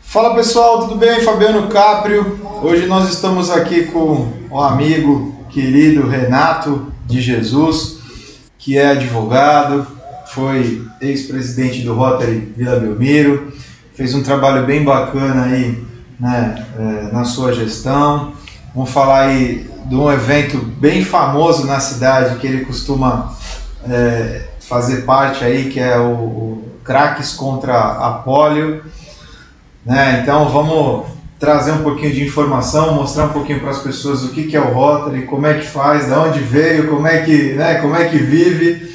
Fala pessoal, tudo bem? Fabiano Caprio. Hoje nós estamos aqui com um amigo querido Renato de Jesus, que é advogado, foi ex-presidente do Rotary Vila Belmiro, fez um trabalho bem bacana aí, né, na sua gestão. Vamos falar aí de um evento bem famoso na cidade que ele costuma fazer parte aí, que é o Craques contra a Polio. Então vamos trazer um pouquinho de informação, mostrar um pouquinho para as pessoas o que é o Rotary, como é que faz, de onde veio, como é que vive,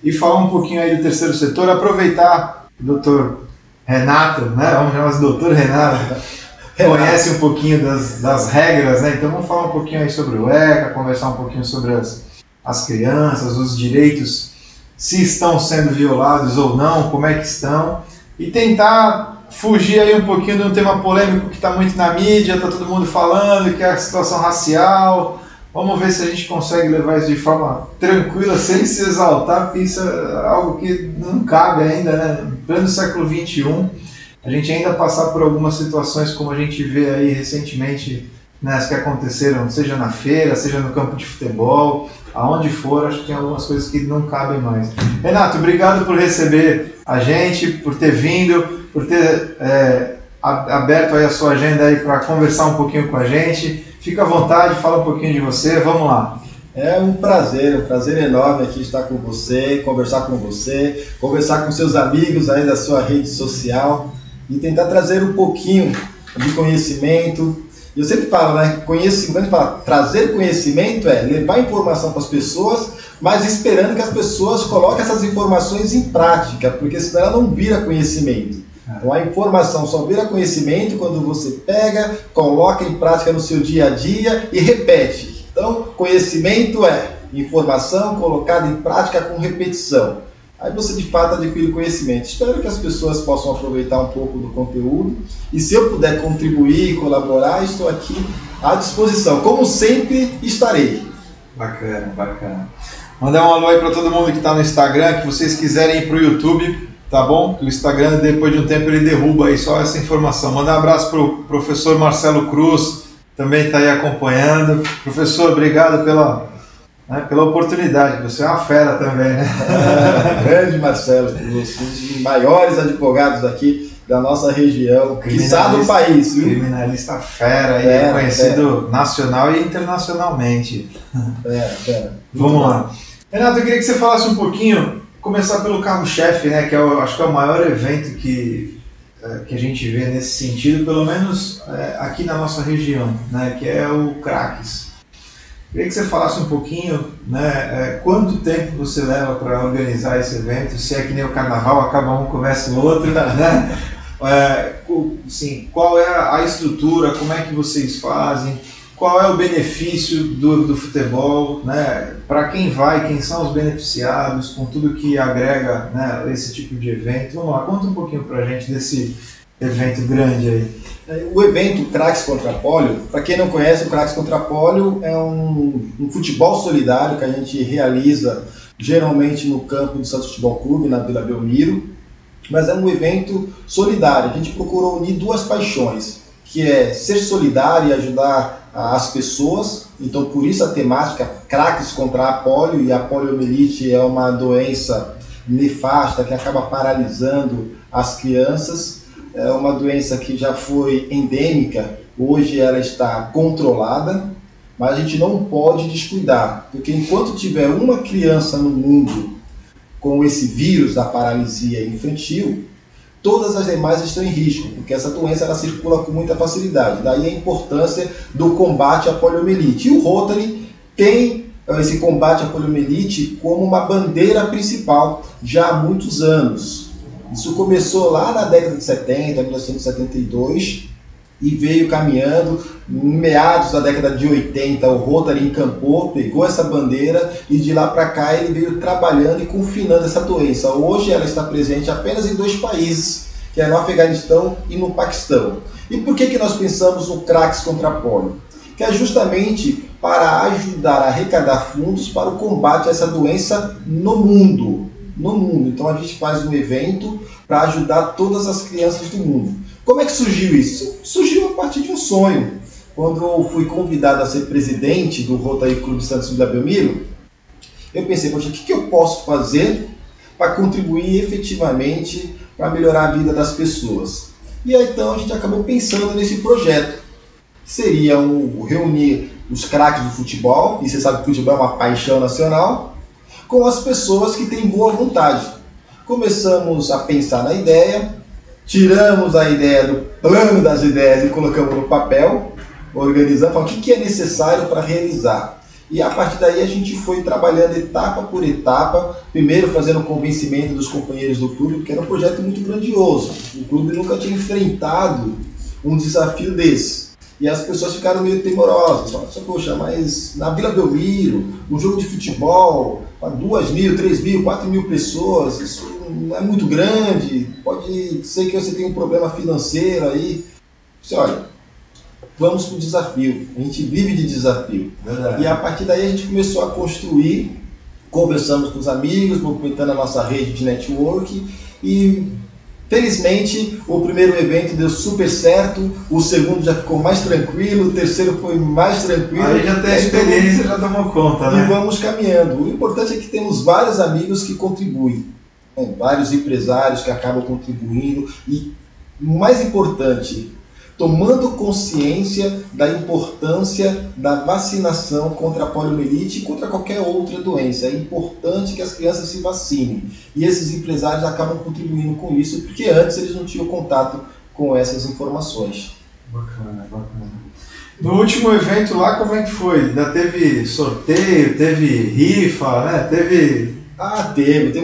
e falar um pouquinho aí do terceiro setor, aproveitar o doutor Renato, vamos chamar de doutor Renato, conhece um pouquinho das regras, então vamos falar um pouquinho aí sobre o ECA, conversar um pouquinho sobre as crianças, os direitos, se estão sendo violados ou não, como é que estão, e tentar fugir aí um pouquinho de um tema polêmico que está muito na mídia, está todo mundo falando, que é a situação racial. Vamos ver se a gente consegue levar isso de forma tranquila, sem se exaltar, porque isso é algo que não cabe ainda, em pleno século XXI. A gente ainda passar por algumas situações como a gente vê aí recentemente, as que aconteceram, seja na feira, seja no campo de futebol, aonde for, acho que tem algumas coisas que não cabem mais. Renato, obrigado por receber a gente, por ter vindo, por ter aberto aí a sua agenda aí para conversar um pouquinho com a gente. Fica à vontade, fala um pouquinho de você, vamos lá. É um prazer enorme aqui estar com você, conversar com seus amigos aí da sua rede social e tentar trazer um pouquinho de conhecimento. Eu sempre falo, conhecimento, trazer conhecimento é levar informação para as pessoas, mas esperando que as pessoas coloquem essas informações em prática, porque senão ela não vira conhecimento. Então a informação só vira conhecimento quando você pega, coloca em prática no seu dia a dia e repete. Então conhecimento é informação colocada em prática com repetição. Aí você de fato adquire conhecimento. Espero que as pessoas possam aproveitar um pouco do conteúdo e se eu puder contribuir e colaborar, estou aqui à disposição. Como sempre estarei. Bacana. Mandar um alô aí para todo mundo que está no Instagram, que vocês quiserem ir para o YouTube, tá bom? O Instagram, depois de um tempo, ele derruba aí só essa informação. Mandar um abraço para o professor Marcelo Cruz, também está aí acompanhando. Professor, obrigado pela oportunidade, você é uma fera também, Grande Marcelo Cruz, um dos maiores advogados aqui da nossa região, quiçá do país, viu? Criminalista fera, reconhecido nacional e internacionalmente. Vamos lá. Renato, eu queria que você falasse um pouquinho, começar pelo carro-chefe, que acho que é o maior evento que a gente vê nesse sentido, pelo menos aqui na nossa região, que é o Craques. Queria que você falasse um pouquinho, quanto tempo você leva para organizar esse evento, se é que nem o carnaval, acaba um, começa o outro, qual é a estrutura, como é que vocês fazem, qual é o benefício do futebol, para quem vai, quem são os beneficiados, com tudo que agrega esse tipo de evento. Vamos lá, conta um pouquinho para a gente desse evento grande aí. O evento Craques contra a Polio, para quem não conhece, o Craques contra a Polio é um futebol solidário que a gente realiza geralmente no campo do Santos Futebol Clube, na Vila Belmiro, mas é um evento solidário. A gente procurou unir duas paixões, que é ser solidário e ajudar as pessoas, então por isso a temática Craques contra a Polio, e a poliomielite é uma doença nefasta que acaba paralisando as crianças. É uma doença que já foi endêmica, hoje ela está controlada, mas a gente não pode descuidar, porque enquanto tiver uma criança no mundo com esse vírus da paralisia infantil, todas as demais estão em risco, porque essa doença ela circula com muita facilidade. Daí a importância do combate à poliomielite. E o Rotary tem esse combate à poliomielite como uma bandeira principal já há muitos anos. Isso começou lá na década de 70, 1972, e veio caminhando. Em meados da década de 80, o Rotary encampou, pegou essa bandeira e de lá para cá ele veio trabalhando e confinando essa doença. Hoje ela está presente apenas em 2 países, que é no Afeganistão e no Paquistão. E por que nós pensamos no CRAX contra a polio? Que é justamente para ajudar a arrecadar fundos para o combate a essa doença no mundo. Então a gente faz um evento para ajudar todas as crianças do mundo. Como é que surgiu isso? Surgiu a partir de um sonho. Quando eu fui convidado a ser presidente do Rotary Clube Santos Vila Belmiro, eu pensei, poxa, o que eu posso fazer para contribuir efetivamente para melhorar a vida das pessoas? E aí então a gente acabou pensando nesse projeto. Seria reunir os craques do futebol, e você sabe que o futebol é uma paixão nacional, com as pessoas que têm boa vontade. Começamos a pensar na ideia, tiramos a ideia do plano das ideias e colocamos no papel, organizando, falando o que é necessário para realizar. E a partir daí a gente foi trabalhando etapa por etapa, primeiro fazendo o convencimento dos companheiros do clube, porque era um projeto muito grandioso. O clube nunca tinha enfrentado um desafio desse. E as pessoas ficaram meio temorosas. Falaram, poxa, mas na Vila Belmiro, um jogo de futebol, para 2.000, 3.000, 4.000 pessoas, isso não é muito grande, pode ser que você tenha um problema financeiro aí. Você olha, vamos para o desafio, a gente vive de desafio. Verdade. E a partir daí a gente começou a construir, conversamos com os amigos, movimentando a nossa rede de network e felizmente o primeiro evento deu super certo, o segundo já ficou mais tranquilo, o terceiro foi mais tranquilo. Aí já tem a experiência, já tomou conta, né? E vamos caminhando. O importante é que temos vários amigos que contribuem, né? Vários empresários que acabam contribuindo e, o mais importante, tomando consciência da importância da vacinação contra a poliomielite e contra qualquer outra doença. É importante que as crianças se vacinem. E esses empresários acabam contribuindo com isso, porque antes eles não tinham contato com essas informações. Bacana, bacana. No último evento lá, como é que foi? Ainda teve sorteio, teve rifa, né? Teve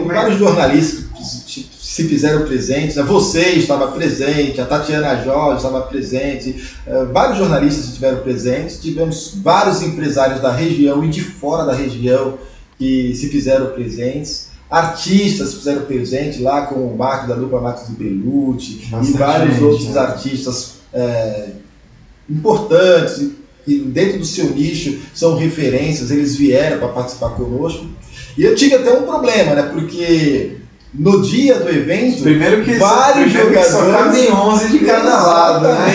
vários jornalistas que se fizeram presentes, você estava presente, a Tatiana Jorge estava presente, vários jornalistas estiveram presentes, tivemos vários empresários da região e de fora da região que se fizeram presentes, artistas se fizeram presentes lá com o Marcos da dupla Marcos do Belucci e vários outros artistas importantes que dentro do seu nicho são referências, eles vieram para participar conosco. E eu tive até um problema, né, porque no dia do evento, vários jogadores, só cabem 11 de cada lado, né?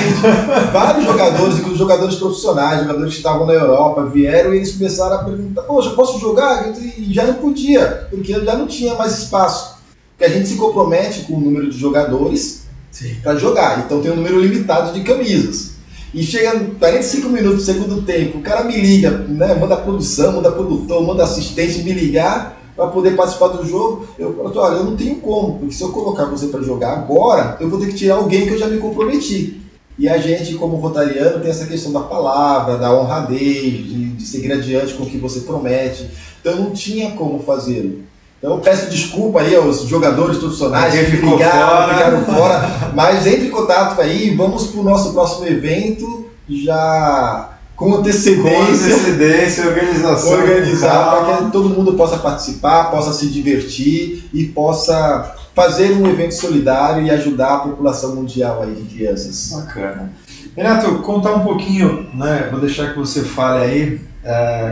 Vários jogadores, inclusive jogadores profissionais, jogadores que estavam na Europa, vieram e eles começaram a perguntar, poxa, posso jogar? E já não podia, porque já não tinha mais espaço. Porque a gente se compromete com o número de jogadores para jogar, então tem um número limitado de camisas. E chega 45 minutos do segundo tempo, o cara me liga, né? Manda produção, manda produtor, manda assistente me ligar para poder participar do jogo. Eu falo, olha, eu não tenho como, porque se eu colocar você para jogar agora, eu vou ter que tirar alguém que eu já me comprometi. E a gente, como rotariano, tem essa questão da palavra, da honradez, de seguir adiante com o que você promete. Então não tinha como fazê-lo. Então eu peço desculpa aí aos jogadores profissionais que ficaram fora, mas entre em contato aí, vamos para o nosso próximo evento já com antecedência, organizar para que todo mundo possa participar, possa se divertir e possa fazer um evento solidário e ajudar a população mundial aí de crianças. Bacana. Renato, contar um pouquinho, né? Vou deixar que você fale aí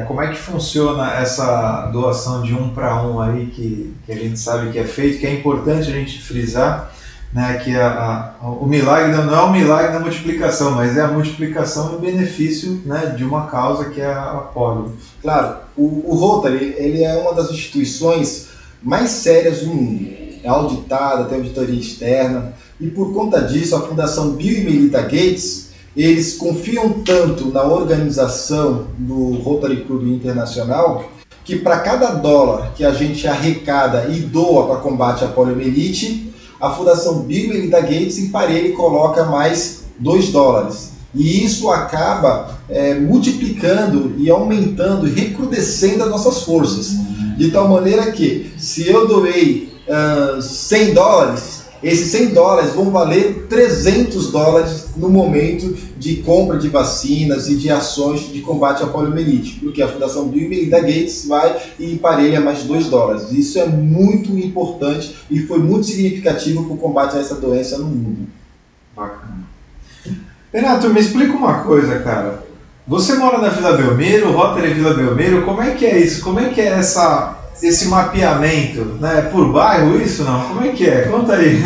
como é que funciona essa doação de 1 para 1 aí que a gente sabe que é feito, que é importante a gente frisar, né, que o milagre não é o milagre da multiplicação, mas é a multiplicação em benefício, né, de uma causa que é a polio. Claro, o Rotary ele é uma das instituições mais sérias do mundo, é auditada, tem auditoria externa, e por conta disso a Fundação Bill e Melinda Gates eles confiam tanto na organização do Rotary Club Internacional que para cada dólar que a gente arrecada e doa para combate à poliomielite, a Fundação Bill e Melinda Gates em parelho coloca mais $2. E isso acaba multiplicando e aumentando e recrudescendo as nossas forças. De tal maneira que, se eu doei $100, esses $100 vão valer $300 no momento de compra de vacinas e de ações de combate à poliomielite, porque a Fundação Bill e Melinda Gates vai e emparelha mais $2. Isso é muito importante e foi muito significativo para o combate a essa doença no mundo. Bacana. Renato, me explica uma coisa, cara. Você mora na Vila Belmiro, Rotary Vila Belmiro, como é que é isso? Como é que é esse mapeamento, né? Por bairro isso não? Como é que é? Conta aí.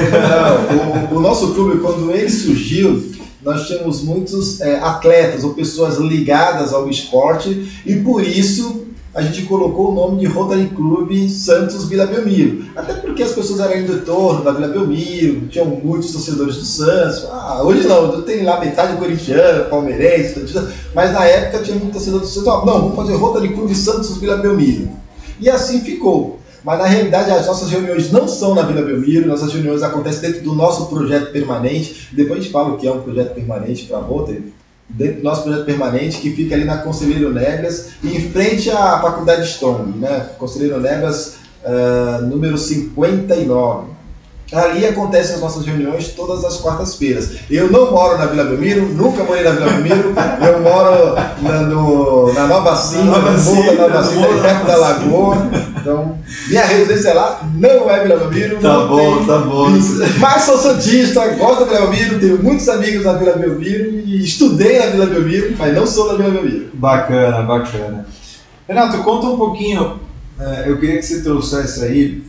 O nosso clube, quando ele surgiu, nós tínhamos muitos atletas ou pessoas ligadas ao esporte e por isso a gente colocou o nome de Rotary Clube Santos Vila Belmiro. Até porque as pessoas eram do entorno da Vila Belmiro, tinham muitos torcedores do Santos. Hoje não, tem lá metade corintiano, palmeirense, mas na época tinha muito torcedor do Santos. Não, vamos fazer Rotary Clube Santos Vila Belmiro. E assim ficou. Mas na realidade as nossas reuniões não são na Vila Belmiro, nossas reuniões acontecem dentro do nosso projeto permanente. Depois a gente fala o que é um projeto permanente para a Rotary. Dentro do nosso projeto permanente, que fica ali na Conselheiro Negas, em frente à Faculdade Strong, né? Conselheiro Negas, número 59. Ali acontecem as nossas reuniões todas as quartas-feiras. Eu não moro na Vila Belmiro, nunca morei na Vila Belmiro, eu moro na Nova Cinta, perto da Lagoa. Então, minha residência lá não é Vila Belmiro. Tá bom. Mas sou santista, gosto da Vila Belmiro, tenho muitos amigos na Vila Belmiro e estudei na Vila Belmiro, mas não sou da Vila Belmiro. Bacana. Renato, conta um pouquinho, eu queria que você trouxesse aí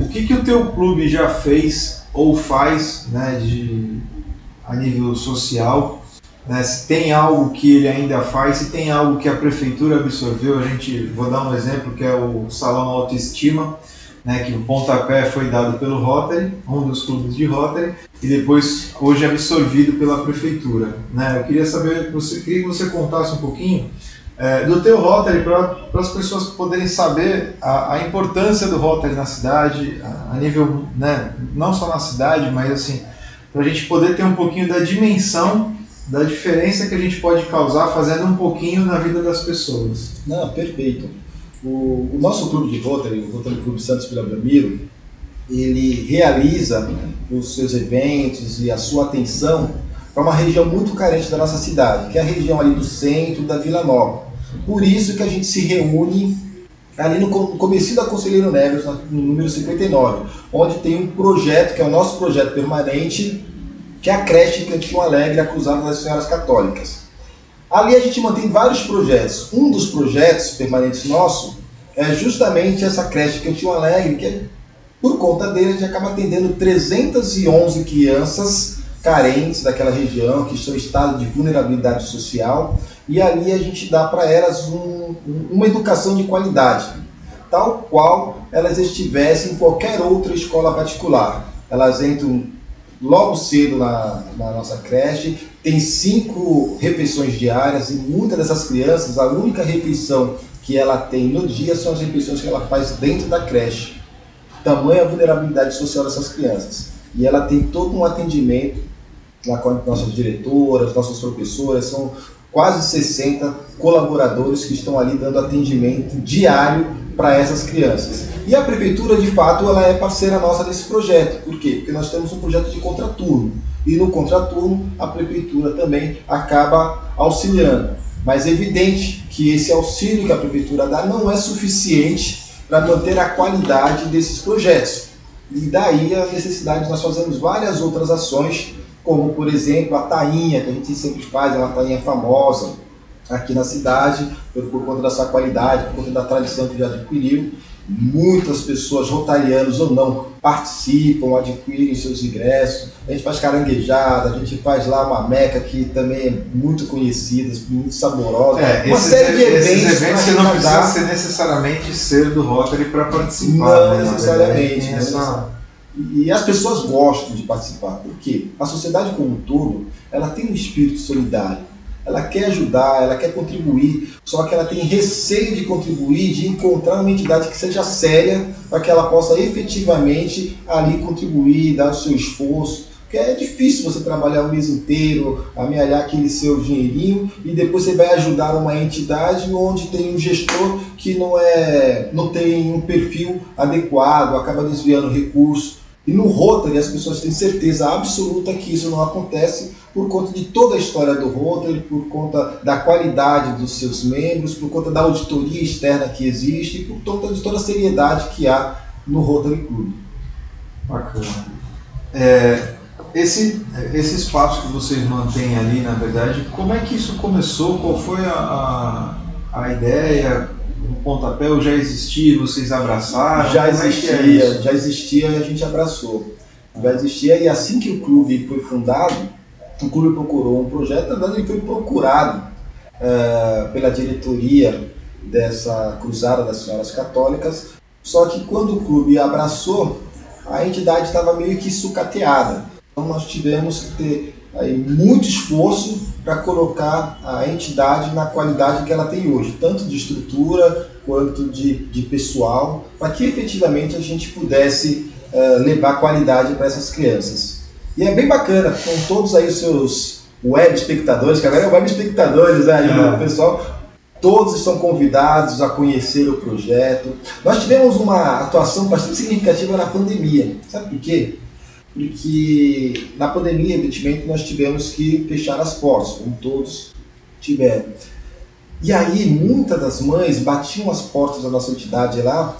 o que o teu clube já fez ou faz, né, a nível social, né, se tem algo que ele ainda faz, se tem algo que a prefeitura absorveu. Vou dar um exemplo, que é o Salão Autoestima, né, que o pontapé foi dado pelo Rotary, um dos clubes de Rotary, e depois hoje absorvido pela prefeitura, né. Eu queria saber, queria que você contasse um pouquinho do teu Rotary, para as pessoas poderem saber a importância do Rotary na cidade, a nível, né, não só na cidade, mas assim, para a gente poder ter um pouquinho da dimensão da diferença que a gente pode causar fazendo um pouquinho na vida das pessoas. Não, perfeito. O nosso clube de Rotary, o Rotary Clube Santos Vila Belmiro, ele realiza os seus eventos e a sua atenção para uma região muito carente da nossa cidade, que é a região ali do centro da Vila Nova. Por isso que a gente se reúne ali no comecinho da Conselheiro Neves, no número 59, onde tem um projeto, que é o nosso projeto permanente, que é a creche Cantinho Alegre, a Cruzada das Senhoras Católicas. Ali a gente mantém vários projetos. Um dos projetos permanentes nosso é justamente essa creche Cantinho Alegre, que por conta dele a gente acaba atendendo 311 crianças carentes daquela região, que estão em estado de vulnerabilidade social, e ali a gente dá para elas uma educação de qualidade, tal qual elas estivessem em qualquer outra escola particular. Elas entram logo cedo na nossa creche, tem 5 refeições diárias, e muitas dessas crianças, a única refeição que ela tem no dia são as refeições que ela faz dentro da creche. Tamanha a vulnerabilidade social dessas crianças. E ela tem todo um atendimento lá com nossas diretoras, nossas professoras, são quase 60 colaboradores que estão ali dando atendimento diário para essas crianças. E a prefeitura, de fato, ela é parceira nossa desse projeto. Por quê? Porque nós temos um projeto de contraturno. E no contraturno, a prefeitura também acaba auxiliando. Mas é evidente que esse auxílio que a prefeitura dá não é suficiente para manter a qualidade desses projetos. E daí a necessidade de nós fazermos várias outras ações, como, por exemplo, a tainha, que a gente sempre faz, é uma tainha famosa aqui na cidade, por conta da sua qualidade, por conta da tradição que já adquiriu. Muitas pessoas, rotarianos ou não, participam, adquirem seus ingressos. A gente faz caranguejada, a gente faz lá uma meca que também é muito conhecida, muito saborosa. Uma série de eventos. Esses eventos você não precisa ser necessariamente ser do Rotary para participar. Não, né? Necessariamente. E as pessoas gostam de participar. Por quê? A sociedade como um todo, ela tem um espírito solidário. Ela quer ajudar, ela quer contribuir, só que ela tem receio de contribuir, de encontrar uma entidade que seja séria para que ela possa efetivamente ali contribuir, dar o seu esforço. Porque é difícil você trabalhar o mês inteiro, amealhar aquele seu dinheirinho e depois você vai ajudar uma entidade onde tem um gestor que não tem um perfil adequado, acaba desviando recursos. E no Rotary as pessoas têm certeza absoluta que isso não acontece por conta de toda a história do Rotary, por conta da qualidade dos seus membros, por conta da auditoria externa que existe e por conta de toda a seriedade que há no Rotary Club. Bacana. Esse espaço que vocês mantêm ali, na verdade, como é que isso começou? Qual foi a ideia? O pontapé já existia, vocês abraçaram? Já existia e a gente abraçou. Já existia e assim que o clube foi fundado, o clube procurou um projeto, na verdade ele foi procurado pela diretoria dessa Cruzada das Senhoras Católicas, só que quando o clube abraçou, a entidade estava meio que sucateada. Então nós tivemos que ter aí muito esforço para colocar a entidade na qualidade que ela tem hoje, tanto de estrutura quanto de pessoal, para que efetivamente a gente pudesse levar qualidade para essas crianças. E é bem bacana, com todos aí os seus web espectadores, que agora é web espectadores aí, o pessoal, todos estão convidados a conhecer o projeto. Nós tivemos uma atuação bastante significativa na pandemia, sabe por quê? Porque na pandemia, evidentemente, nós tivemos que fechar as portas, como todos tiveram. E aí, muitas das mães batiam as portas da nossa entidade lá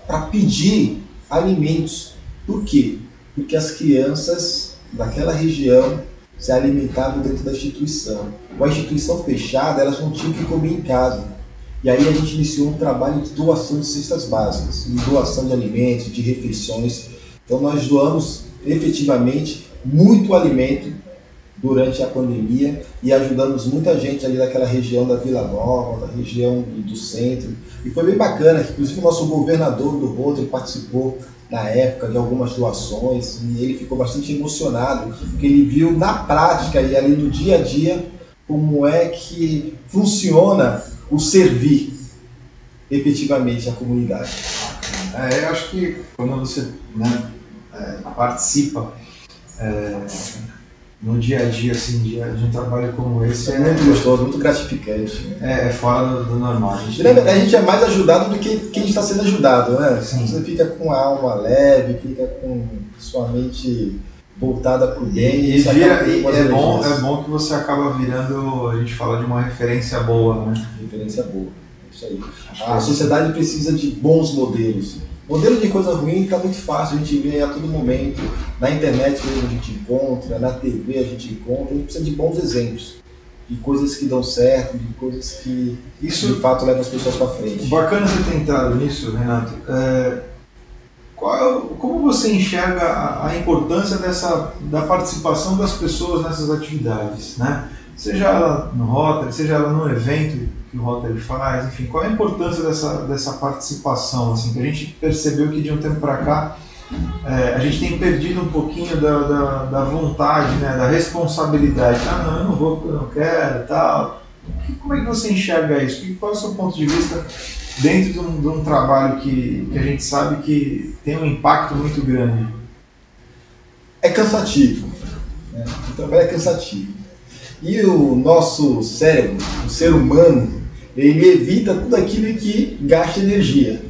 para pedir alimentos. Por quê? Porque as crianças daquela região se alimentavam dentro da instituição. Com a instituição fechada, elas não tinham que comer em casa. E aí a gente iniciou um trabalho de doação de cestas básicas, de doação de alimentos, de refeições. Então nós doamos efetivamente muito alimento durante a pandemia e ajudamos muita gente ali daquela região da Vila Nova, da região do centro. E foi bem bacana, que inclusive o nosso governador do Rotary participou na época de algumas doações e ele ficou bastante emocionado, porque ele viu na prática e ali no dia a dia como é que funciona o servir efetivamente a comunidade. Eu acho que quando você participa no dia a dia assim, de um trabalho como esse, é muito gostoso, muito gratificante. É fora do normal. A gente é mais ajudado do que quem está sendo ajudado, né? Sim. Você fica com a alma leve, fica com sua mente voltada para o bem. É bom que você acaba virando, a gente fala de uma referência boa, né? Referência boa, isso aí. A sociedade precisa de bons modelos. Modelo de coisa ruim está muito fácil, a gente vê a todo momento, na internet mesmo a gente encontra, na TV a gente encontra, a gente precisa de bons exemplos, de coisas que dão certo, de coisas que de fato levam as pessoas para frente. Bacana você ter entrado nisso, Renato. Como você enxerga a importância da participação das pessoas nessas atividades, né? Seja ela no Rotary, seja ela no evento que o Rotary faz, enfim, qual é a importância dessa participação, assim, que a gente percebeu que de um tempo para cá a gente tem perdido um pouquinho da vontade, né, da responsabilidade. Não, eu não vou porque eu não quero e tal. Como é que você enxerga isso? Qual é o seu ponto de vista dentro de um trabalho que a gente sabe que tem um impacto muito grande? É cansativo, né? O trabalho é cansativo. E o nosso cérebro, o ser humano, ele evita tudo aquilo que gasta energia.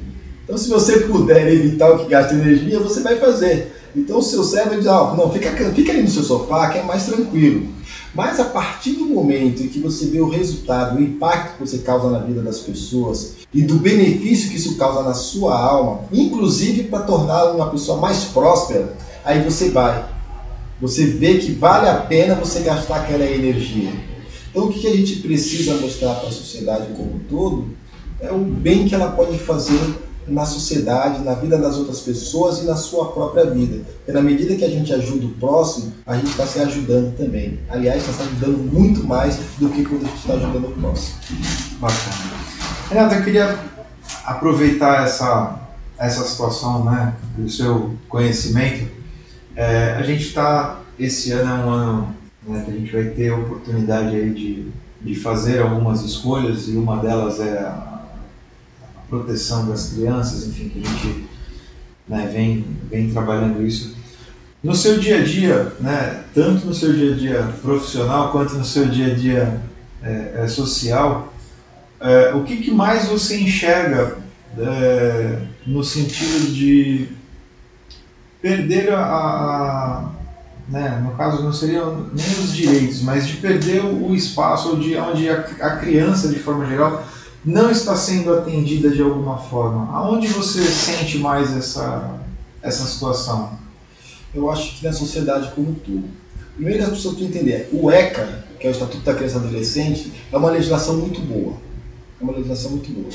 Então, se você puder evitar o que gasta energia, você vai fazer. Então, o seu cérebro diz, não, fica ali no seu sofá, que é mais tranquilo. Mas, a partir do momento em que você vê o resultado, o impacto que você causa na vida das pessoas e do benefício que isso causa na sua alma, inclusive para torná-la uma pessoa mais próspera, aí você vai. Você vê que vale a pena você gastar aquela energia. Então, o que a gente precisa mostrar para a sociedade como um todo é o bem que ela pode fazer na sociedade, na vida das outras pessoas e na sua própria vida. Porque na medida que a gente ajuda o próximo, a gente está se ajudando também. Aliás, está se ajudando muito mais do que quando a gente está ajudando o próximo. Bacana. Renato, eu queria aproveitar essa situação, né, do seu conhecimento. A gente está, esse ano é um ano né, que a gente vai ter a oportunidade aí de fazer algumas escolhas, e uma delas é a proteção das crianças, enfim, que a gente, né, vem trabalhando isso. No seu dia a dia, né, tanto no seu dia a dia profissional quanto no seu dia a dia social, o que mais você enxerga no sentido de perder né, no caso não seriam nem os direitos, mas de perder o espaço onde a criança, de forma geral, não está sendo atendida de alguma forma? Aonde você sente mais essa situação? Eu acho que na sociedade como um todo. Primeiro as pessoas têm que entender, o ECA, que é o Estatuto da Criança e Adolescente, é uma legislação muito boa. É uma legislação muito boa.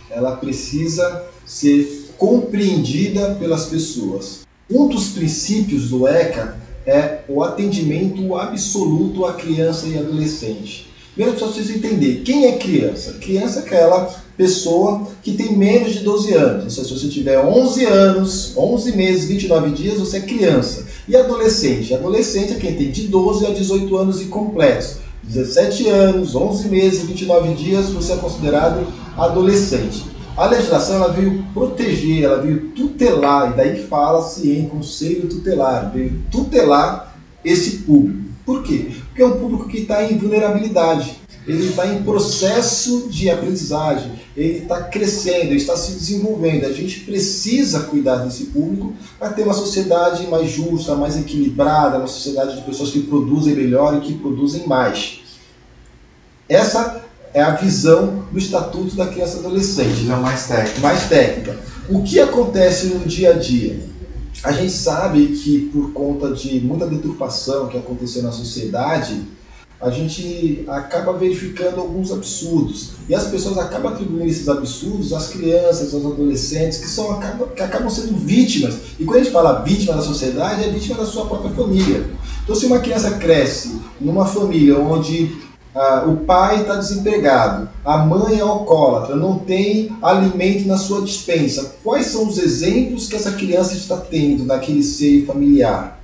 Ela precisa ser compreendida pelas pessoas. Um dos princípios do ECA é o atendimento absoluto à criança e adolescente. Primeiro, as pessoas precisam entender quem é criança. Criança é aquela pessoa que tem menos de 12 anos. Ou seja, se você tiver 11 anos, 11 meses, 29 dias, você é criança. E adolescente? Adolescente é quem tem de 12 a 18 anos incompletos. 17 anos, 11 meses, 29 dias, você é considerado adolescente. A legislação ela veio proteger, ela veio tutelar, e daí fala-se em conselho tutelar, veio tutelar esse público. Por quê? Porque é um público que está em vulnerabilidade, ele está em processo de aprendizagem, ele está crescendo, ele está se desenvolvendo. A gente precisa cuidar desse público para ter uma sociedade mais justa, mais equilibrada, uma sociedade de pessoas que produzem melhor e que produzem mais. Essa é a visão do Estatuto da Criança e Adolescente. Visão mais técnica. Mais técnica. O que acontece no dia a dia? A gente sabe que por conta de muita deturpação que aconteceu na sociedade, a gente acaba verificando alguns absurdos. E as pessoas acabam atribuindo esses absurdos às crianças, aos adolescentes, que acabam sendo vítimas. E quando a gente fala vítima da sociedade, é vítima da sua própria família. Então, se uma criança cresce numa família onde o pai está desempregado, a mãe é alcoólatra, não tem alimento na sua despensa, quais são os exemplos que essa criança está tendo naquele seio familiar?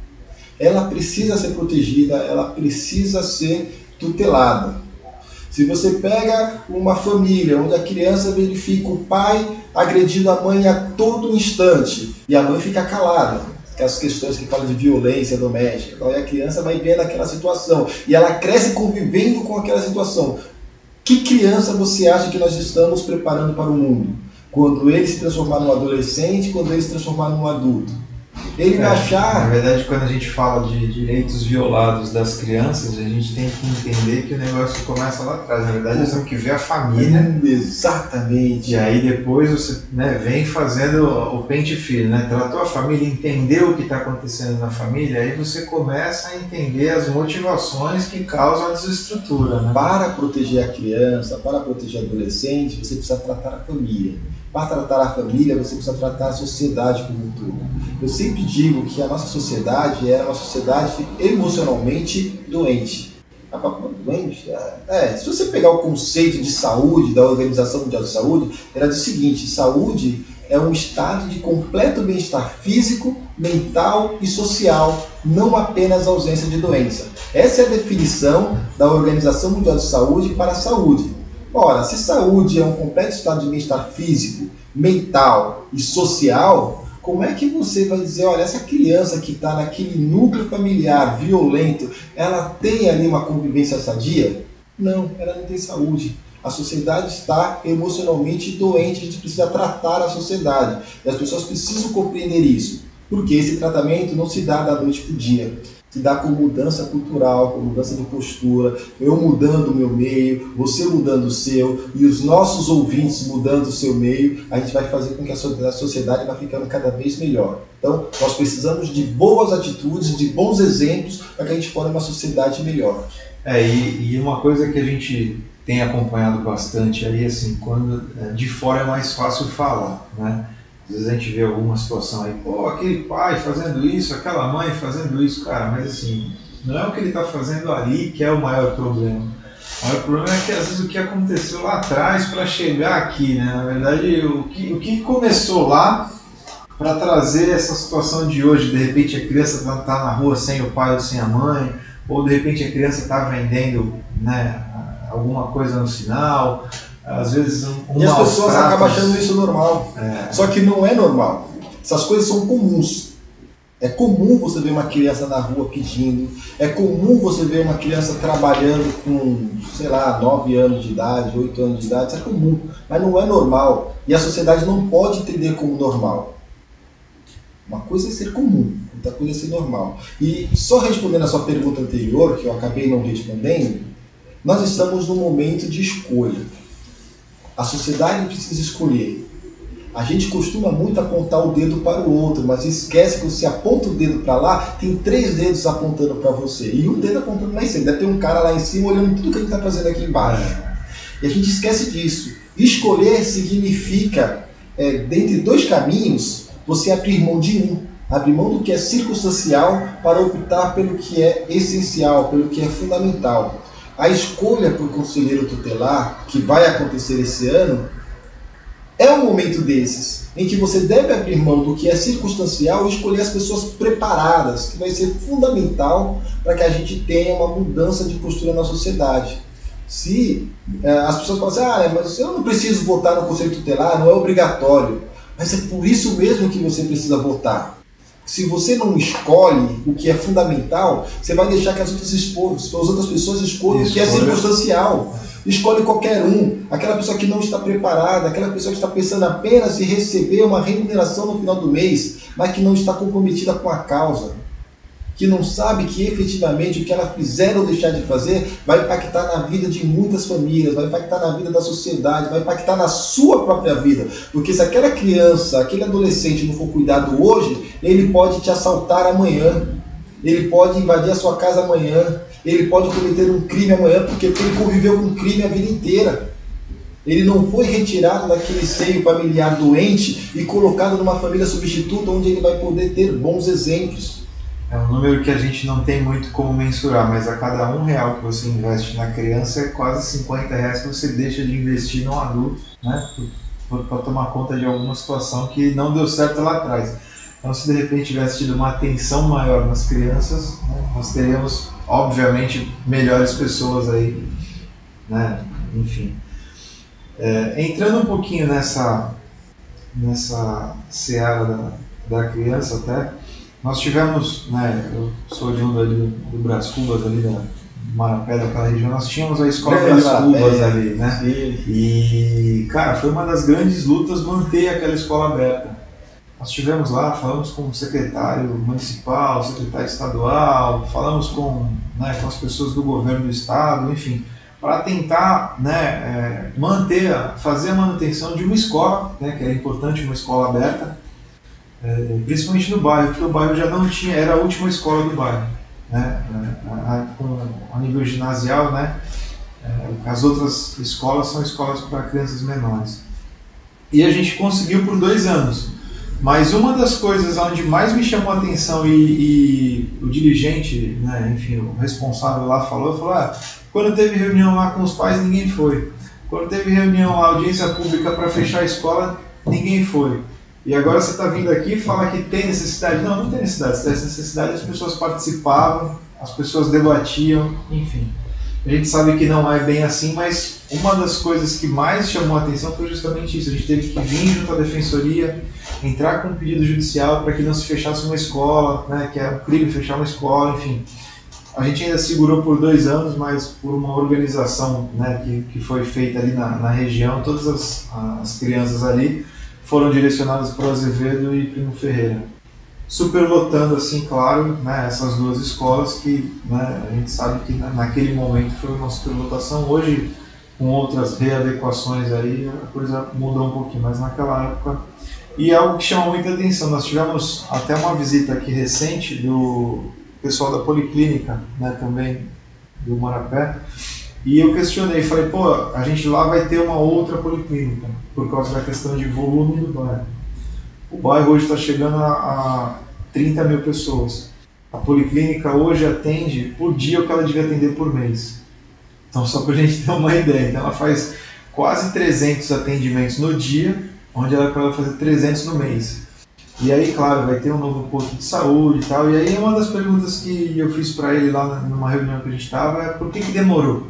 Ela precisa ser protegida, ela precisa ser tutelada. Se você pega uma família onde a criança verifica o pai agredindo a mãe a todo instante e a mãe fica calada, as questões que falam de violência doméstica, então a criança vai vendo aquela situação e ela cresce convivendo com aquela situação. Que criança você acha que nós estamos preparando para o mundo? Quando ele se transformar num adolescente, quando ele se transformar num adulto? Ele vai achar... Na verdade, quando a gente fala de direitos violados das crianças, a gente tem que entender que o negócio começa lá atrás. Na verdade, nós temos que ver a família. Exatamente. E aí depois você, né, vem fazendo o pente fino, né? Tratou a família, entendeu o que está acontecendo na família, aí você começa a entender as motivações que causam a desestrutura, né? Para proteger a criança, para proteger o adolescente, você precisa tratar a família. Para tratar a família, você precisa tratar a sociedade como um todo. Eu sempre digo que a nossa sociedade é uma sociedade emocionalmente doente. Se você pegar o conceito de saúde da Organização Mundial de Saúde, ela diz o seguinte: saúde é um estado de completo bem-estar físico, mental e social, não apenas ausência de doença. Essa é a definição da Organização Mundial de Saúde para a saúde. Ora, se saúde é um completo estado de bem-estar físico, mental e social, como é que você vai dizer, olha, essa criança que está naquele núcleo familiar violento, ela tem ali uma convivência sadia? Não, ela não tem saúde. A sociedade está emocionalmente doente, a gente precisa tratar a sociedade. E as pessoas precisam compreender isso, porque esse tratamento não se dá da noite para o dia. Se dá com mudança cultural, com mudança de postura, eu mudando o meu meio, você mudando o seu, e os nossos ouvintes mudando o seu meio, a gente vai fazer com que a sociedade vá ficando cada vez melhor. Então, nós precisamos de boas atitudes, de bons exemplos, para que a gente forme uma sociedade melhor. E uma coisa que a gente tem acompanhado bastante aí, assim, quando de fora é mais fácil falar, né? Às vezes a gente vê alguma situação aí, aquele pai fazendo isso, aquela mãe fazendo isso, cara, mas assim, não é o que ele está fazendo ali que é o maior problema. O maior problema é que às vezes o que aconteceu lá atrás para chegar aqui, né? Na verdade, o que começou lá para trazer essa situação de hoje, de repente a criança está na rua sem o pai ou sem a mãe, ou de repente a criança está vendendo, né, alguma coisa no sinal, às vezes e as pessoas acabam achando isso normal. Só que não é normal. Essas coisas são comuns. É comum você ver uma criança na rua pedindo, é comum você ver uma criança trabalhando com, sei lá, 9 anos de idade, 8 anos de idade, isso é comum, mas não é normal. E a sociedade não pode entender como normal. Uma coisa é ser comum, outra coisa é ser normal. E só respondendo a sua pergunta anterior, que eu acabei não respondendo, nós estamos num momento de escolha. A sociedade precisa escolher. A gente costuma muito apontar o dedo para o outro, mas esquece que você aponta o dedo para lá, tem 3 dedos apontando para você. E um dedo apontando lá em cima. Deve ter um cara lá em cima olhando tudo que a gente está fazendo aqui embaixo. E a gente esquece disso. Escolher significa, dentre 2 caminhos, você abrir mão de um. Abrir mão do que é circunstancial para optar pelo que é essencial, pelo que é fundamental. A escolha por conselheiro tutelar, que vai acontecer esse ano, é um momento desses, em que você deve abrir mão do que é circunstancial e escolher as pessoas preparadas, que vai ser fundamental para que a gente tenha uma mudança de postura na sociedade. Se as pessoas falam assim, mas eu não preciso votar no conselho tutelar, não é obrigatório. Mas é por isso mesmo que você precisa votar. Se você não escolhe o que é fundamental, você vai deixar que as outras pessoas escolham o que é circunstancial. Escolhe qualquer um, aquela pessoa que não está preparada, aquela pessoa que está pensando apenas em receber uma remuneração no final do mês, mas que não está comprometida com a causa, que não sabe que efetivamente o que ela fizer ou deixar de fazer vai impactar na vida de muitas famílias, vai impactar na vida da sociedade, vai impactar na sua própria vida. Porque se aquela criança, aquele adolescente não for cuidado hoje, ele pode te assaltar amanhã, ele pode invadir a sua casa amanhã, ele pode cometer um crime amanhã, porque ele conviveu com um crime a vida inteira. Ele não foi retirado daquele seio familiar doente e colocado numa família substituta onde ele vai poder ter bons exemplos. É um número que a gente não tem muito como mensurar, mas a cada R$1 que você investe na criança é quase R$50 que você deixa de investir no adulto, né, para tomar conta de alguma situação que não deu certo lá atrás. Então, se de repente tivesse tido uma atenção maior nas crianças, né, nós teríamos, obviamente, melhores pessoas aí, né, enfim. Entrando um pouquinho nessa seara da criança até, nós tivemos, né, eu sou oriundo ali do Brás Cubas, ali da Marapé, daquela região, nós tínhamos a escola Brás Cubas ali, né, e, cara, foi uma das grandes lutas manter aquela escola aberta. Nós estivemos lá, falamos com o secretário municipal, secretário estadual, falamos com as pessoas do governo do estado, enfim, para tentar, né, fazer a manutenção de uma escola, né, que era importante, uma escola aberta, principalmente no bairro, porque o bairro já não tinha, era a última escola do bairro, né, a nível ginasial, né, as outras escolas são escolas para crianças menores. E a gente conseguiu por 2 anos. Mas uma das coisas onde mais me chamou a atenção e o dirigente, né, enfim, o responsável lá falou, quando teve reunião lá com os pais, ninguém foi. Quando teve reunião lá, audiência pública para fechar a escola, ninguém foi. E agora você está vindo aqui e fala que tem necessidade. Não, não tem necessidade. Se tivesse necessidade, as pessoas participavam, as pessoas debatiam, enfim. A gente sabe que não é bem assim, mas uma das coisas que mais chamou a atenção foi justamente isso. A gente teve que vir junto à defensoria, entrar com um pedido judicial para que não se fechasse uma escola, né, que é um crime fechar uma escola, enfim. A gente ainda segurou por 2 anos, mas por uma organização, né, que foi feita ali na região, todas as crianças ali foram direcionadas para o Azevedo e Primo Ferreira. Superlotando, assim, claro, né, essas 2 escolas que, né, a gente sabe que naquele momento foi uma superlotação. Hoje, com outras readequações aí, a coisa mudou um pouquinho, mas naquela época... E algo que chama muita atenção, nós tivemos até uma visita aqui recente do pessoal da Policlínica, né, também do Marapé, e eu questionei, falei, a gente lá vai ter uma outra Policlínica, por causa da questão de volume do bairro. O bairro hoje está chegando a 30 mil pessoas. A Policlínica hoje atende por dia o que ela devia atender por mês. Então, só para a gente ter uma ideia, então ela faz quase 300 atendimentos no dia, onde ela pode fazer 300 no mês. E aí, claro, vai ter um novo posto de saúde e tal. E aí uma das perguntas que eu fiz para ele lá numa reunião que a gente estava é por que demorou?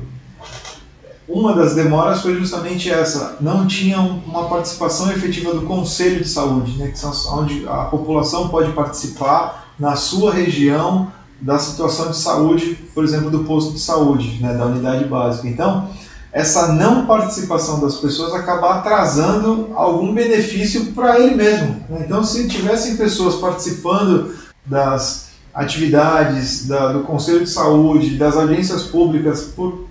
Uma das demoras foi justamente essa, não tinha uma participação efetiva do Conselho de Saúde, né, que são onde a população pode participar na sua região da situação de saúde, por exemplo, do posto de saúde, né, da unidade básica. Então, essa não participação das pessoas acaba atrasando algum benefício para ele mesmo, né? Então, se tivessem pessoas participando das atividades do Conselho de Saúde, das audiências públicas, por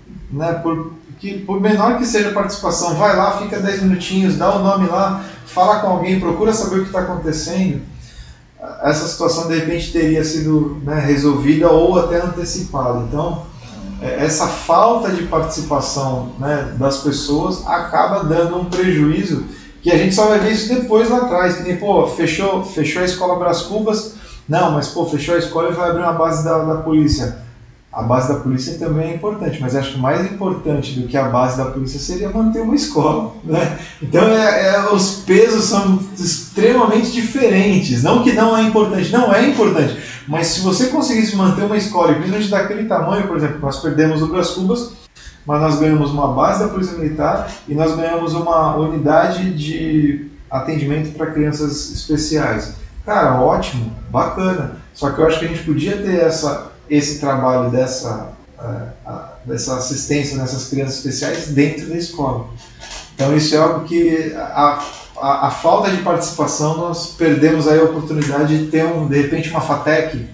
menor que seja a participação, vai lá, fica 10 minutinhos, dá o nome lá, fala com alguém, procura saber o que está acontecendo, essa situação de repente teria sido, né, resolvida ou até antecipada. Então, essa falta de participação, né, das pessoas acaba dando um prejuízo que a gente só vai ver isso depois lá atrás, que nem, fechou a escola Brás Cubas, não, mas fechou a escola e vai abrir uma base da polícia. A base da polícia também é importante, mas acho que mais importante do que a base da polícia seria manter uma escola, né? Então os pesos são extremamente diferentes, não que não é importante, não é importante, mas se você conseguisse manter uma escola, principalmente daquele tamanho, por exemplo, nós perdemos o Brás Cubas, mas nós ganhamos uma base da Polícia Militar e nós ganhamos uma unidade de atendimento para crianças especiais. Cara, ótimo, bacana, só que eu acho que a gente podia ter esse trabalho dessa assistência nessas crianças especiais dentro da escola. Então isso é algo que a falta de participação, nós perdemos aí a oportunidade de ter de repente uma FATEC,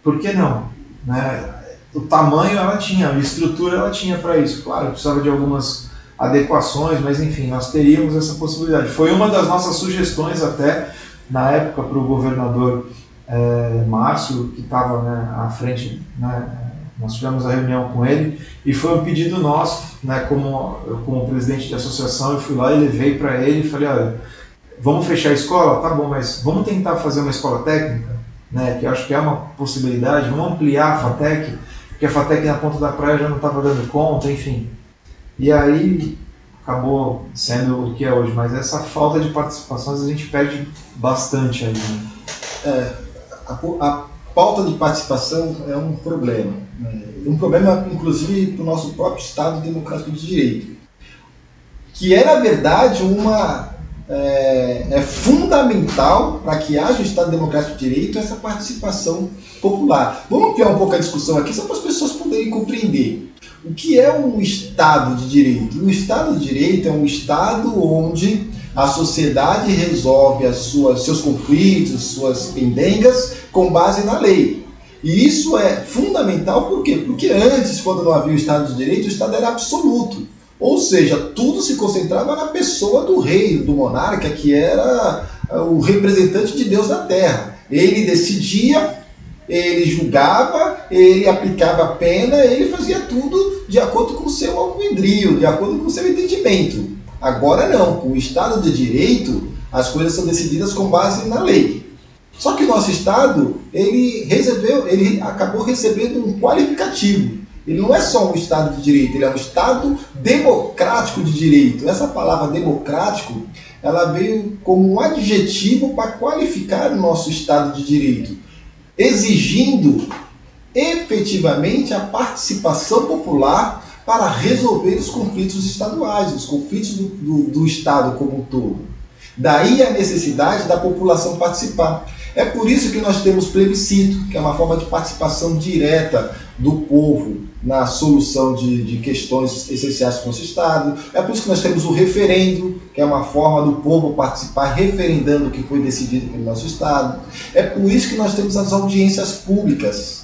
por que não? Né? O tamanho ela tinha, a estrutura ela tinha para isso, claro, precisava de algumas adequações, mas enfim, nós teríamos essa possibilidade. Foi uma das nossas sugestões até, na época, para o governador Márcio, que estava, né, à frente, né, nós tivemos a reunião com ele e foi um pedido nosso, né, como presidente de associação, eu fui lá e levei para ele e falei, olha, vamos fechar a escola? Tá bom, mas vamos tentar fazer uma escola técnica, né, que eu acho que é uma possibilidade, vamos ampliar a FATEC, porque a FATEC na ponta da praia já não estava dando conta, enfim. E aí acabou sendo o que é hoje, mas essa falta de participações a gente perde bastante aí, né? A falta de participação é um problema. Um problema, inclusive, para o nosso próprio Estado Democrático de Direito, que é, na verdade, é fundamental para que haja o Estado Democrático de Direito essa participação popular. Vamos ampliar um pouco a discussão aqui, só para as pessoas poderem compreender. O que é um Estado de Direito? Um Estado de Direito é um Estado onde a sociedade resolve seus conflitos, suas pendengas, com base na lei. E isso é fundamental, por quê? Porque antes, quando não havia o Estado de Direito, o Estado era absoluto. Ou seja, tudo se concentrava na pessoa do rei, do monarca, que era o representante de Deus na terra. Ele decidia, ele julgava, ele aplicava a pena, ele fazia tudo de acordo com o seu albedrio, de acordo com o seu entendimento. Agora não, com o Estado de Direito, as coisas são decididas com base na lei. Só que o nosso Estado, ele acabou recebendo um qualificativo. Ele não é só um Estado de Direito, ele é um Estado democrático de direito. Essa palavra democrático, ela veio como um adjetivo para qualificar o nosso Estado de Direito, exigindo efetivamente a participação popular para resolver os conflitos estaduais, os conflitos do Estado como um todo. Daí a necessidade da população participar. É por isso que nós temos plebiscito, que é uma forma de participação direta do povo na solução de questões essenciais para o nosso Estado. É por isso que nós temos o referendo, que é uma forma do povo participar referendando o que foi decidido pelo nosso Estado. É por isso que nós temos as audiências públicas.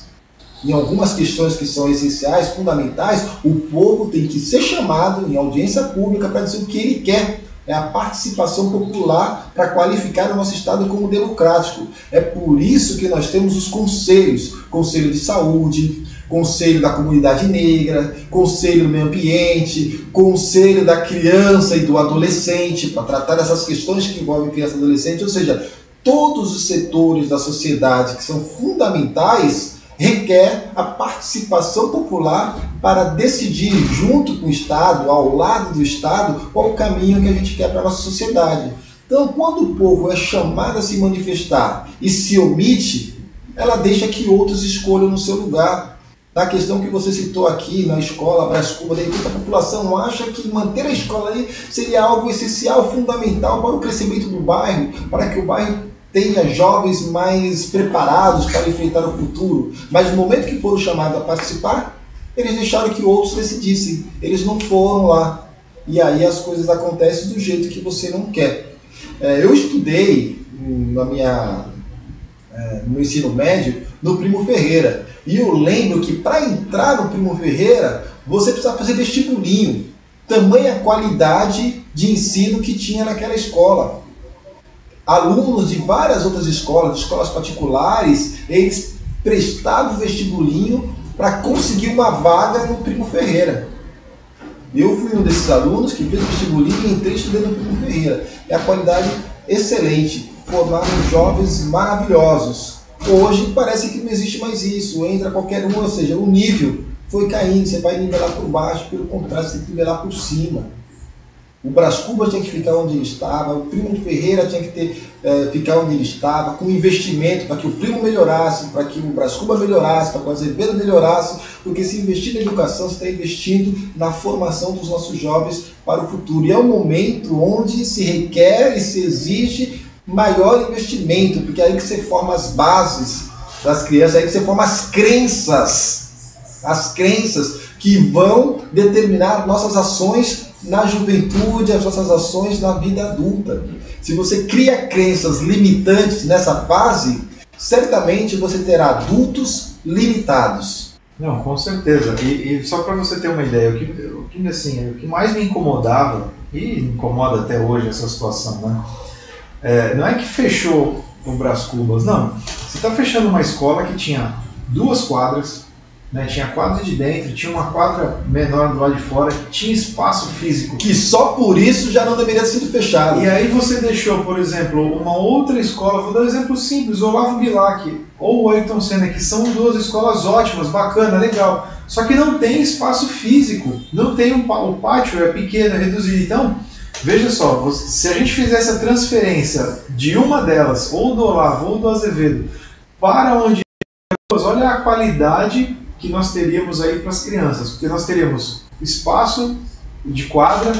Em algumas questões que são essenciais, fundamentais, o povo tem que ser chamado em audiência pública para dizer o que ele quer. É a participação popular para qualificar o nosso Estado como democrático. É por isso que nós temos os conselhos, Conselho de Saúde, Conselho da Comunidade Negra, Conselho do Meio Ambiente, Conselho da Criança e do Adolescente, para tratar dessas questões que envolvem criança e adolescente, ou seja, todos os setores da sociedade que são fundamentais requer a participação popular para decidir junto com o Estado, ao lado do Estado, qual o caminho que a gente quer para a nossa sociedade. Então, quando o povo é chamado a se manifestar e se omite, ela deixa que outros escolham no seu lugar. Na questão que você citou aqui, na escola Brás Cubas, de repente a população acha que manter a escola ali seria algo essencial, fundamental para o crescimento do bairro, para que o bairro tenha jovens mais preparados para enfrentar o futuro. Mas no momento que foram chamados a participar, eles deixaram que outros decidissem. Eles não foram lá. E aí as coisas acontecem do jeito que você não quer. Eu estudei no ensino médio no Primo Ferreira. E eu lembro que para entrar no Primo Ferreira, você precisava fazer vestibulinho. Tamanha qualidade de ensino que tinha naquela escola. Alunos de várias outras escolas, de escolas particulares, eles prestavam vestibulinho para conseguir uma vaga no Primo Ferreira. Eu fui um desses alunos que fez vestibulinho e entrei estudando no Primo Ferreira. É a qualidade excelente, formaram jovens maravilhosos. Hoje parece que não existe mais isso, entra qualquer um, ou seja, o nível foi caindo, você vai nivelar por baixo, pelo contrário, você tem que nivelar por cima. O Brás Cubas tinha que ficar onde ele estava, o Primo de Ferreira tinha que ficar onde ele estava, com investimento para que o Primo melhorasse, para que o Brás Cubas melhorasse, para que o Azevedo melhorasse, porque se investir na educação, você está investindo na formação dos nossos jovens para o futuro. E é um momento onde se requer e se exige maior investimento, porque é aí que você forma as bases das crianças, é aí que você forma as crenças que vão determinar nossas ações na juventude, as nossas ações na vida adulta. Se você cria crenças limitantes nessa fase, certamente você terá adultos limitados. Não, com certeza. E só para você ter uma ideia, o que mais me incomodava, e incomoda até hoje essa situação, né? Não é que fechou o Brás Cubas, não. Você está fechando uma escola que tinha 2 quadras, né? Tinha quadra de dentro, tinha uma quadra menor do lado de fora, tinha espaço físico. Que só por isso já não deveria ter sido fechado. E aí você deixou, por exemplo, uma outra escola, vou dar um exemplo simples, Olavo Bilac ou o Ayrton Senna, que são 2 escolas ótimas, bacana, legal. Só que não tem espaço físico, não tem o pátio, é pequeno, é reduzido. Então, veja só, se a gente fizesse a transferência de uma delas, ou do Olavo ou do Azevedo, para onde... Olha a qualidade que nós teríamos aí para as crianças, porque nós teríamos espaço de quadra,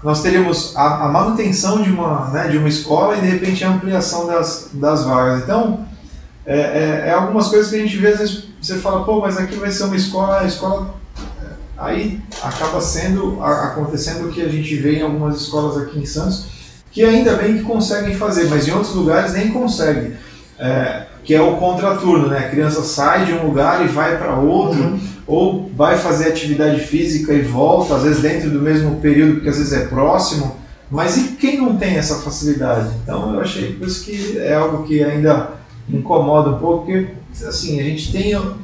nós teríamos a manutenção de uma escola e de repente a ampliação das vagas. Então, algumas coisas que a gente vê, às vezes você fala, pô, mas aqui vai ser uma escola, a escola... Aí acaba acontecendo o que a gente vê em algumas escolas aqui em Santos, que ainda bem que conseguem fazer, mas em outros lugares nem conseguem. Que é o contraturno, né? A criança sai de um lugar e vai para outro, ou vai fazer atividade física e volta, às vezes dentro do mesmo período, porque às vezes é próximo, mas e quem não tem essa facilidade? Então eu achei por isso que é algo que ainda incomoda um pouco, porque assim, a gente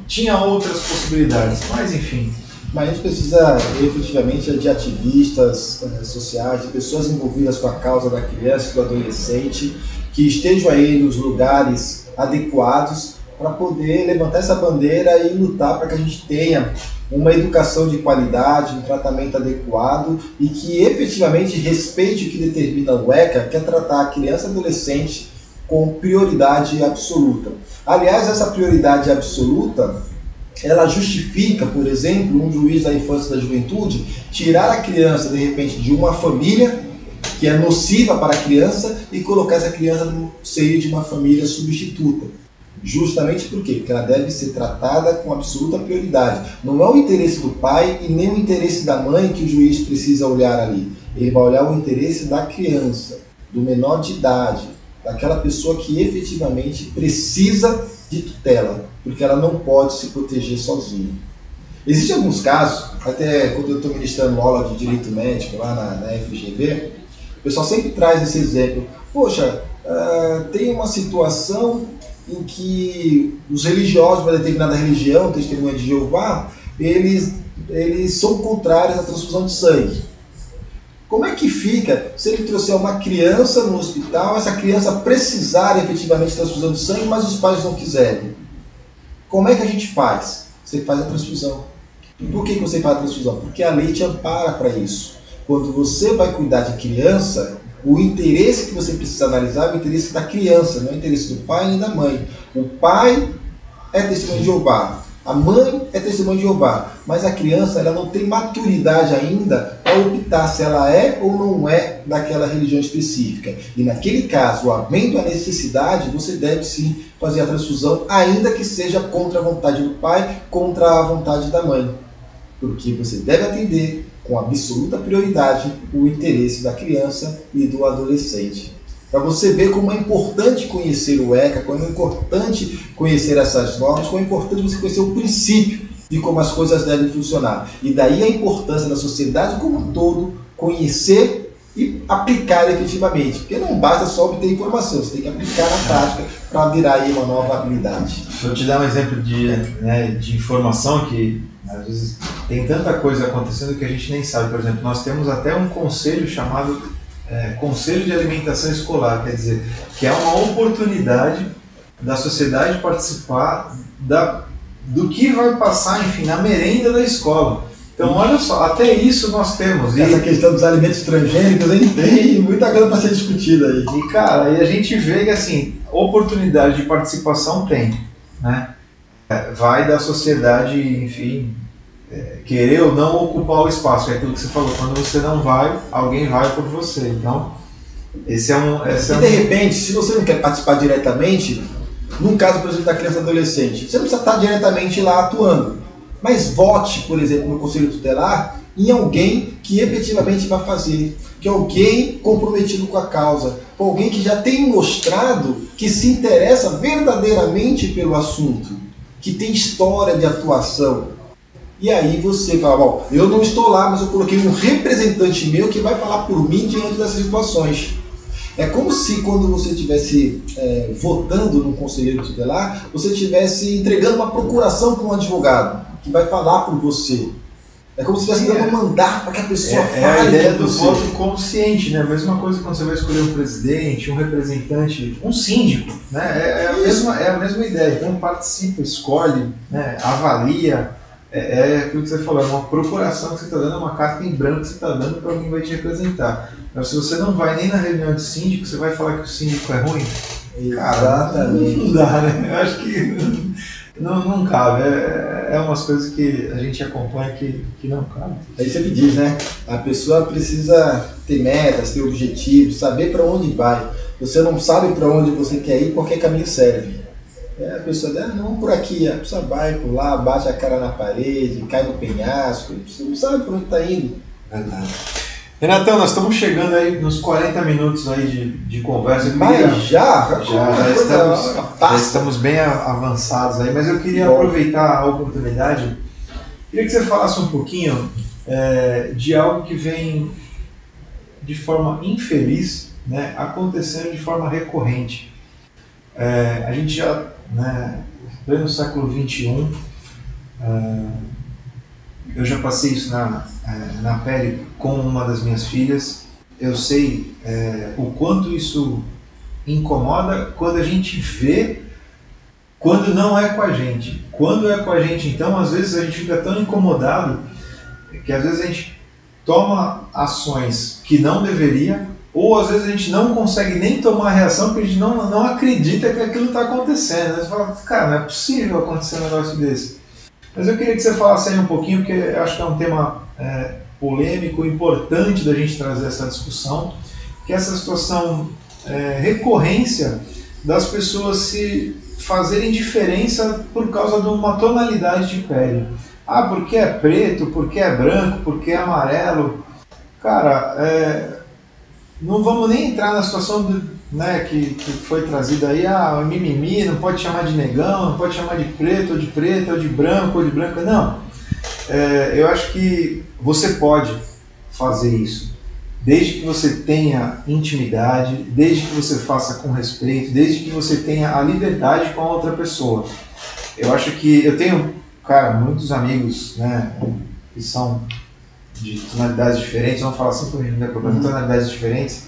tinha outras possibilidades, mas enfim. Mas a gente precisa efetivamente de ativistas sociais, de pessoas envolvidas com a causa da criança e do adolescente, que estejam aí nos lugares adequados para poder levantar essa bandeira e lutar para que a gente tenha uma educação de qualidade, um tratamento adequado e que efetivamente respeite o que determina o ECA, que é tratar a criança e adolescente com prioridade absoluta. Aliás, essa prioridade absoluta, ela justifica, por exemplo, um juiz da infância e da juventude tirar a criança, de repente, de uma família que é nociva para a criança e colocar essa criança no seio de uma família substituta. Justamente por quê? Porque ela deve ser tratada com absoluta prioridade. Não é o interesse do pai e nem o interesse da mãe que o juiz precisa olhar ali. Ele vai olhar o interesse da criança, do menor de idade, daquela pessoa que efetivamente precisa de tutela, porque ela não pode se proteger sozinha. Existem alguns casos, até quando eu estou ministrando aula de direito médico lá na FGV, o pessoal sempre traz esse exemplo. Poxa, tem uma situação em que os religiosos de uma determinada religião, testemunha de Jeová, eles são contrários à transfusão de sangue. Como é que fica se ele trouxer uma criança no hospital, essa criança precisar efetivamente de transfusão de sangue, mas os pais não quiserem? Como é que a gente faz? Você faz a transfusão. E por que você faz a transfusão? Porque a lei te ampara para isso. Quando você vai cuidar de criança, O interesse que você precisa analisar é o interesse da criança, não é o interesse do pai nem da mãe. O pai é testemunho de Jeová, a mãe é testemunho de Jeová, mas a criança ela não tem maturidade ainda para optar se ela é ou não é daquela religião específica. E naquele caso, havendo a necessidade, você deve sim fazer a transfusão, ainda que seja contra a vontade do pai, contra a vontade da mãe. Porque você deve atender com absoluta prioridade o interesse da criança e do adolescente. Para você ver como é importante conhecer o ECA, como é importante conhecer essas normas, como é importante você conhecer o princípio de como as coisas devem funcionar. E daí a importância da sociedade como um todo conhecer e aplicar efetivamente. Porque não basta só obter informação, você tem que aplicar na prática para virar aí uma nova habilidade. Vou te dar um exemplo de informação que às vezes tem tanta coisa acontecendo que a gente nem sabe. Por exemplo, nós temos até um conselho chamado Conselho de Alimentação Escolar, quer dizer, que é uma oportunidade da sociedade participar do que vai passar, enfim, na merenda da escola. Então, olha só, até isso nós temos. Essa questão dos alimentos transgênicos, hein? Tem muita coisa para ser discutida aí. E, cara, aí a gente vê que, assim, oportunidade de participação tem, né? Vai da sociedade, enfim, querer ou não ocupar o espaço, é aquilo que você falou, quando você não vai, alguém vai por você. Então, esse é um... de repente, se você não quer participar diretamente, no caso, por exemplo, da criança e adolescente, você não precisa estar diretamente lá atuando, mas vote, por exemplo, no Conselho Tutelar, em alguém que efetivamente vai fazer, que é alguém comprometido com a causa, alguém que já tem mostrado que se interessa verdadeiramente pelo assunto, que tem história de atuação. E aí você fala, bom, eu não estou lá, mas eu coloquei um representante meu que vai falar por mim diante dessas situações. É como se quando você estivesse votando no conselheiro tutelar, você estivesse entregando uma procuração para um advogado, que vai falar por você. É como se estivesse dando um mandato para que a pessoa fale. É a ideia do voto consciente, né? A mesma coisa quando você vai escolher um presidente, um representante, um síndico, né? É a mesma ideia. Então participa, escolhe, né? Avalia. É aquilo que você falou, é uma procuração que você está dando, é uma carta em branco que você está dando para alguém que vai te representar. Mas se você não vai nem na reunião de síndico, você vai falar que o síndico é ruim? Exatamente. Não dá, né? Eu acho que não cabe. É umas coisas que a gente acompanha que não cabe. Aí você me diz, né? A pessoa precisa ter metas, ter objetivos, saber para onde vai. Você não sabe para onde você quer ir, qualquer caminho serve. A pessoa diz, não, por aqui, a pessoa vai por lá, bate a cara na parede, cai no penhasco, você não sabe por onde está indo. Verdade. Renatão, nós estamos chegando aí nos 40 minutos aí de conversa. Mas já estamos bem avançados aí, mas eu queria aproveitar a oportunidade, queria que você falasse um pouquinho de algo que vem de forma infeliz, né, acontecendo de forma recorrente. A gente já, né, no século XXI, eu já passei isso na pele com uma das minhas filhas. Eu sei o quanto isso incomoda quando a gente vê, quando não é com a gente. Quando é com a gente, então, às vezes a gente fica tão incomodado que às vezes a gente toma ações que não deveria, ou às vezes a gente não consegue nem tomar reação porque a gente não acredita que aquilo está acontecendo. Você fala, cara, não é possível acontecer um negócio desse. Mas eu queria que você falasse aí um pouquinho, porque eu acho que é um tema polêmico, importante da gente trazer essa discussão, que é essa situação, recorrência das pessoas se fazerem diferença por causa de uma tonalidade de pele. Ah, porque é preto, porque é branco, porque é amarelo. Cara, não vamos nem entrar na situação que foi trazida aí, o mimimi, não pode chamar de negão, não pode chamar de preto, ou de preta, ou de branco, ou de branca, não. Eu acho que você pode fazer isso, desde que você tenha intimidade, desde que você faça com respeito, desde que você tenha a liberdade com a outra pessoa. Eu acho que eu tenho, cara, muitos amigos, né, que são de tonalidades diferentes, vamos falar assim, não é problema, tonalidades diferentes,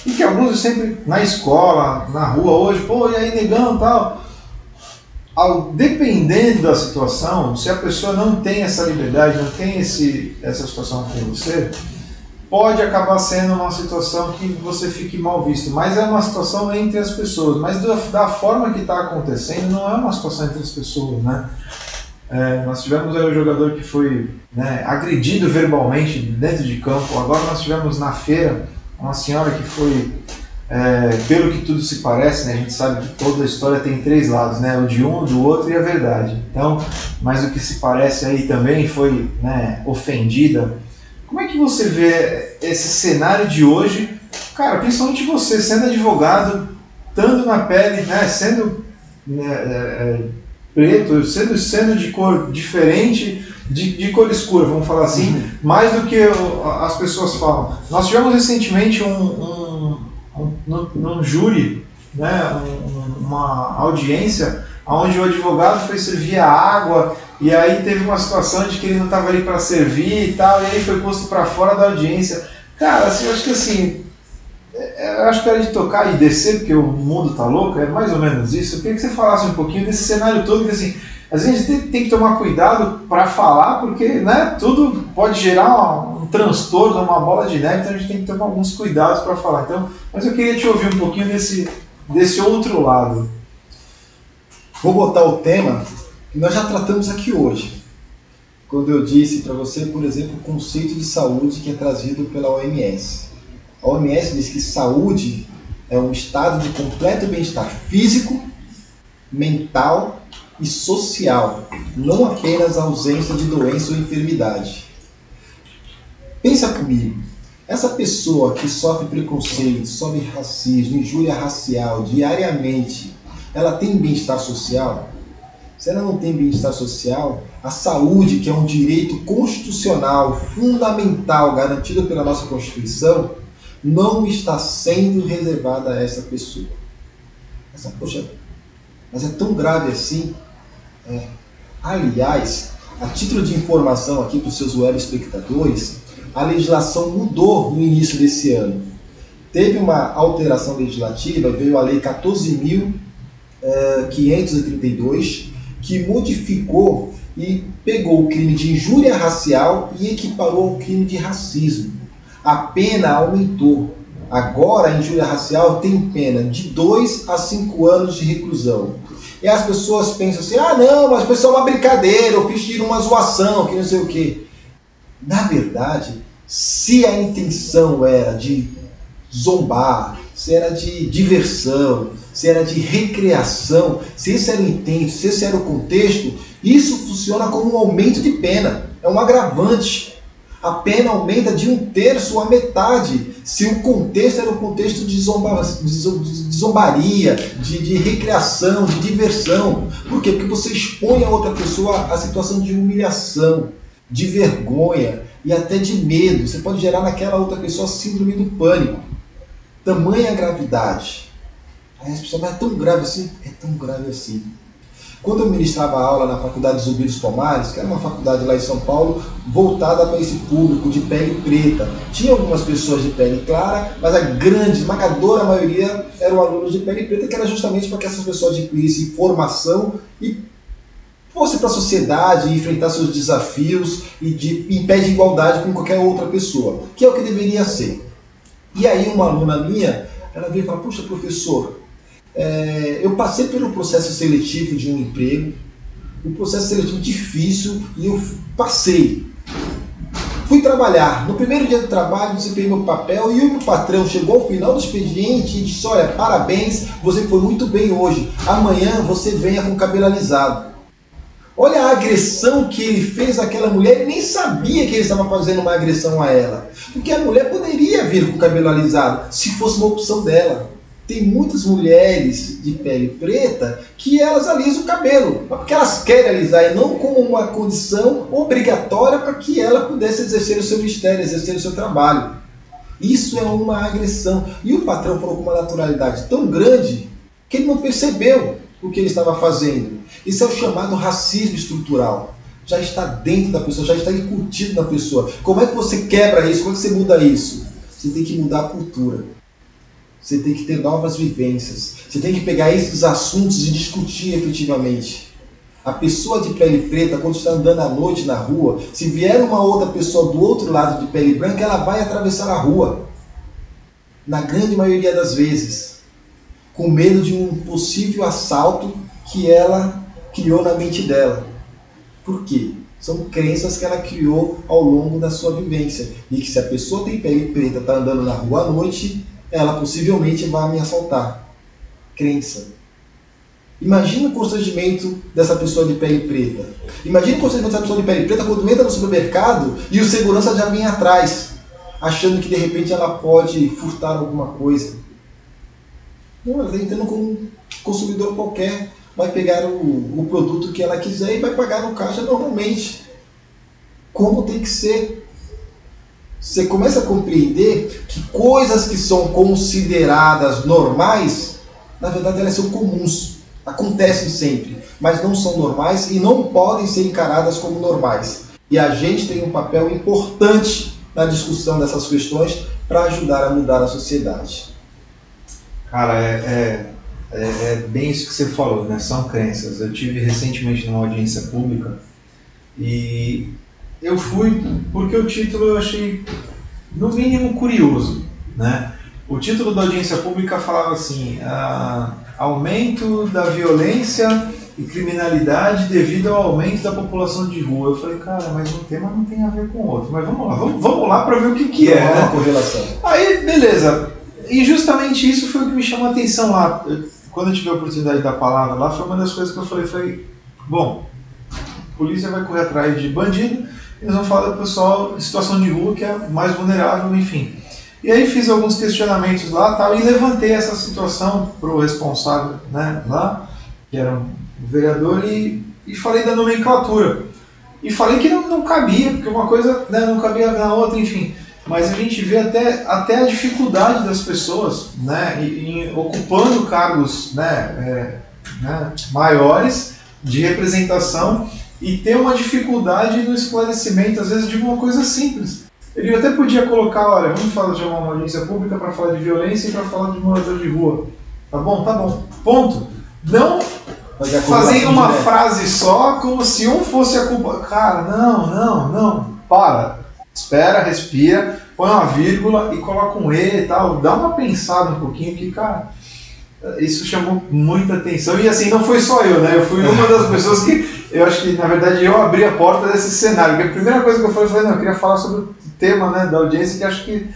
e que alguns eu sempre, na escola, na rua hoje, pô, e aí negão e tal. Dependendo da situação, se a pessoa não tem essa liberdade, não tem essa situação com você, pode acabar sendo uma situação que você fique mal visto, mas é uma situação entre as pessoas, mas da forma que está acontecendo, não é uma situação entre as pessoas, né? Nós tivemos aí um jogador que foi, né, agredido verbalmente dentro de campo. Agora nós tivemos na feira uma senhora que foi, pelo que tudo se parece, né, a gente sabe que toda a história tem 3 lados, né, o de um, do outro e a verdade. Então, mas o que se parece aí também foi, né, ofendida. Como é que você vê esse cenário de hoje, cara, principalmente você sendo advogado, estando na pele, né, sendo preto, sendo de cor diferente, de cor escura, vamos falar assim, mais do que as pessoas falam. Nós tivemos recentemente num júri, né, uma audiência, onde o advogado foi servir a água, e aí teve uma situação de que ele não estava ali para servir e tal, e aí foi posto para fora da audiência. Cara, assim, eu acho que assim, eu acho que era de tocar e descer, porque o mundo tá louco, é mais ou menos isso. Eu queria que você falasse um pouquinho desse cenário todo, que assim, às vezes a gente tem que tomar cuidado para falar, porque, né, tudo pode gerar um transtorno, uma bola de neve, então a gente tem que tomar alguns cuidados para falar. Então, mas eu queria te ouvir um pouquinho desse outro lado. Vou botar o tema que nós já tratamos aqui hoje, quando eu disse para você, por exemplo, o conceito de saúde que é trazido pela OMS. A OMS diz que saúde é um estado de completo bem-estar físico, mental e social, não apenas a ausência de doença ou enfermidade. Pensa comigo, essa pessoa que sofre preconceito, sofre racismo, injúria racial diariamente, ela tem bem-estar social? Se ela não tem bem-estar social, a saúde, que é um direito constitucional, fundamental, garantido pela nossa Constituição, não está sendo reservada a essa pessoa. Poxa, mas é tão grave assim? Aliás, a título de informação aqui para os seus web espectadores, a legislação mudou no início desse ano. Teve uma alteração legislativa, veio a Lei 14.532, que modificou e pegou o crime de injúria racial e equiparou ao crime de racismo. A pena aumentou. Agora a injúria racial tem pena de 2 a 5 anos de reclusão. E as pessoas pensam assim, não, mas foi só uma brincadeira, eu fiz uma zoação, que não sei o quê. Na verdade, se a intenção era de zombar, se era de diversão, se era de recreação, se esse era o intento, se esse era o contexto, isso funciona como um aumento de pena, é um agravante. A pena aumenta de 1/3 a metade, se o contexto era um contexto de zombaria, de recreação, de diversão. Por quê? Porque você expõe a outra pessoa a situação de humilhação, de vergonha e até de medo. Você pode gerar naquela outra pessoa síndrome do pânico. Tamanha gravidade. Aí as pessoas, mas é tão grave assim? É tão grave assim. Quando eu ministrava aula na Faculdade Zumbi dos Palmares, que era uma faculdade lá em São Paulo, voltada para esse público de pele preta. Tinha algumas pessoas de pele clara, mas a grande, esmagadora maioria eram alunos de pele preta, que era justamente para que essas pessoas adquirissem formação e fosse para a sociedade, enfrentar seus desafios e em pé de igualdade com qualquer outra pessoa, que é o que deveria ser. E aí uma aluna minha, ela veio e falou, puxa professor, eu passei pelo processo seletivo de um emprego, um processo seletivo difícil, e eu passei. Fui trabalhar. No primeiro dia do trabalho, desempenhei meu papel e o meu patrão chegou ao final do expediente e disse, olha, parabéns, você foi muito bem hoje. Amanhã você venha com o cabelo alisado. Olha a agressão que ele fez àquela mulher, ele nem sabia que ele estava fazendo uma agressão a ela. Porque a mulher poderia vir com o cabelo alisado, se fosse uma opção dela. Tem muitas mulheres de pele preta que elas alisam o cabelo, porque elas querem alisar e não como uma condição obrigatória para que ela pudesse exercer o seu mistério, exercer o seu trabalho. Isso é uma agressão. E o patrão falou com uma naturalidade tão grande que ele não percebeu o que ele estava fazendo. Isso é o chamado racismo estrutural. Já está dentro da pessoa, já está incutido na pessoa. Como é que você quebra isso? Como é que você muda isso? Você tem que mudar a cultura. Você tem que ter novas vivências. Você tem que pegar esses assuntos e discutir efetivamente. A pessoa de pele preta, quando está andando à noite na rua, se vier uma outra pessoa do outro lado de pele branca, ela vai atravessar a rua. Na grande maioria das vezes, com medo de um possível assalto que ela criou na mente dela. Por quê? São crenças que ela criou ao longo da sua vivência. E que se a pessoa tem pele preta, está andando na rua à noite, ela possivelmente vai me assaltar. Crença. Imagina o constrangimento dessa pessoa de pele preta. Imagina o constrangimento dessa pessoa de pele preta quando entra no supermercado e o segurança já vem atrás, achando que de repente ela pode furtar alguma coisa. Não, ela está entrando como um consumidor qualquer. Vai pegar o produto que ela quiser e vai pagar no caixa normalmente. Como tem que ser. Você começa a compreender que coisas que são consideradas normais, na verdade elas são comuns. Acontecem sempre, mas não são normais e não podem ser encaradas como normais. E a gente tem um papel importante na discussão dessas questões para ajudar a mudar a sociedade. Cara, é bem isso que você falou, né? São crenças. Eu tive recentemente numa audiência pública e eu fui porque o título eu achei, no mínimo, curioso, né? O título da audiência pública falava assim: aumento da violência e criminalidade devido ao aumento da população de rua. Eu falei, cara, mas um tema não tem a ver com o outro. Mas vamos lá para ver o que é, né? Correlação. Aí, beleza. E justamente isso foi o que me chamou a atenção lá. Quando eu tive a oportunidade de dar a palavra lá, foi uma das coisas que eu falei, bom, a polícia vai correr atrás de bandido, eles vão falar do pessoal em situação de rua que é mais vulnerável, enfim. E aí fiz alguns questionamentos lá tal, e levantei essa situação para o responsável, né, lá, que era um vereador, e falei da nomenclatura. E falei que não cabia, porque uma coisa, né, não cabia na outra, enfim. Mas a gente vê até a dificuldade das pessoas, né, em ocupando cargos, né, maiores de representação e ter uma dificuldade no esclarecimento, às vezes, de uma coisa simples. Ele até podia colocar, olha, vamos falar de uma audiência pública para falar de violência e para falar de morador de rua. Tá bom, ponto. Não fazer uma frase só como se um fosse a culpa. Cara, não, para. Espera, respira, põe uma vírgula e coloca um E e tal. Dá uma pensada um pouquinho que, cara, isso chamou muita atenção. E assim, não foi só eu, né? Eu fui uma das pessoas que, eu acho que, na verdade, eu abri a porta desse cenário. Porque a primeira coisa que eu falei, não, eu queria falar sobre o tema, né, da audiência, que acho que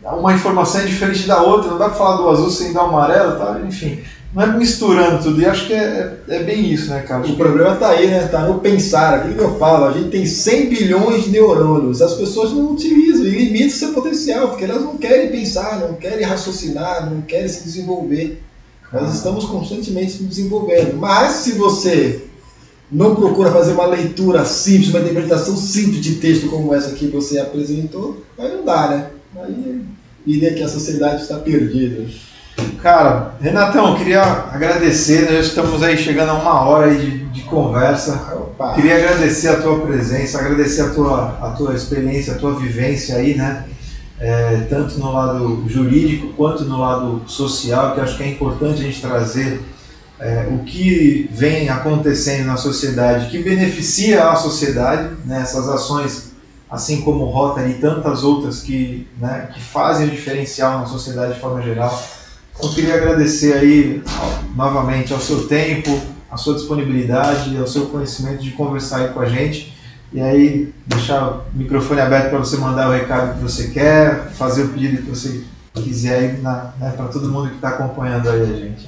uma informação é diferente da outra. Não dá para falar do azul sem dar o amarelo, tá? Enfim. Não é misturando tudo, e acho que é bem isso, né, cara? O problema está aí, né? Está no pensar, aquilo que eu falo, a gente tem 100 bilhões de neurônios, as pessoas não utilizam e limitam o seu potencial, porque elas não querem pensar, não querem raciocinar, não querem se desenvolver. Nós estamos constantemente nos desenvolvendo, mas se você não procura fazer uma leitura simples, uma interpretação simples de texto como essa que você apresentou, aí não dá, né? Aí diria que a sociedade está perdida. Cara, Renatão, eu queria agradecer, né? Já estamos aí chegando a 1 hora aí de conversa. Opa. Queria agradecer a tua presença, agradecer a tua experiência, a tua vivência aí, né? Tanto no lado jurídico quanto no lado social, que acho que é importante a gente trazer o que vem acontecendo na sociedade, que beneficia a sociedade, né? Essas ações, assim como o Rotary e tantas outras que fazem o diferencial na sociedade de forma geral. Eu queria agradecer aí novamente ao seu tempo, a sua disponibilidade, ao seu conhecimento de conversar aí com a gente. E aí deixar o microfone aberto para você mandar o recado que você quer, fazer o pedido que você quiser aí, para todo mundo que está acompanhando aí a gente.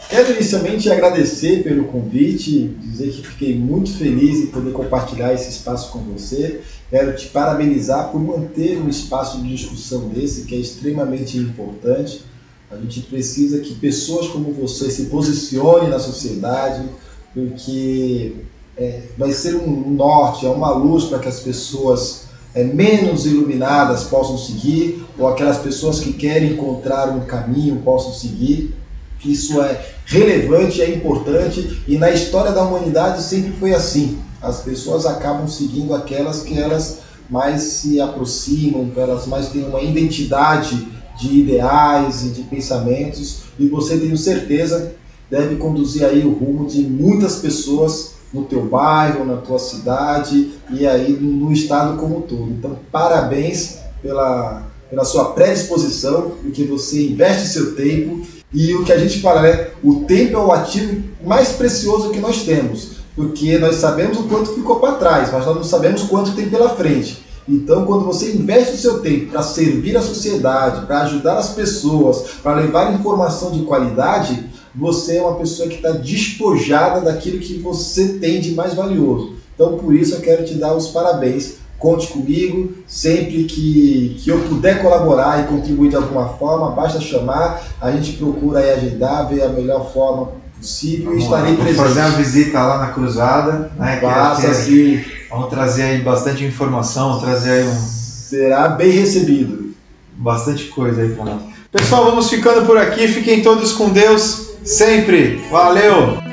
Quero inicialmente agradecer pelo convite, dizer que fiquei muito feliz em poder compartilhar esse espaço com você. Quero te parabenizar por manter um espaço de discussão desse, que é extremamente importante. A gente precisa que pessoas como você se posicionem na sociedade, porque vai ser um norte, uma luz para que as pessoas menos iluminadas possam seguir, ou aquelas pessoas que querem encontrar um caminho possam seguir. Isso é relevante, é importante, e na história da humanidade sempre foi assim. As pessoas acabam seguindo aquelas que elas mais se aproximam, que elas mais têm uma identidade de ideais e de pensamentos, e você, tenho certeza, deve conduzir aí o rumo de muitas pessoas no teu bairro, na tua cidade e aí no estado como um todo. Então, parabéns pela sua predisposição, porque você investe seu tempo e o que a gente fala, né? O tempo é o ativo mais precioso que nós temos, porque nós sabemos o quanto ficou para trás, mas nós não sabemos quanto tem pela frente. Então, quando você investe o seu tempo para servir a sociedade, para ajudar as pessoas, para levar informação de qualidade, você é uma pessoa que está despojada daquilo que você tem de mais valioso. Então, por isso eu quero te dar os parabéns. Conte comigo, sempre que eu puder colaborar e contribuir de alguma forma, basta chamar, a gente procura aí agendar, ver a melhor forma possível e estarei presente. Vamos fazer uma visita lá na Cruzada, né? Assim, vamos trazer aí bastante informação, trazer aí será bem recebido. Bastante coisa aí para nós. Pessoal, vamos ficando por aqui, fiquem todos com Deus sempre. Valeu!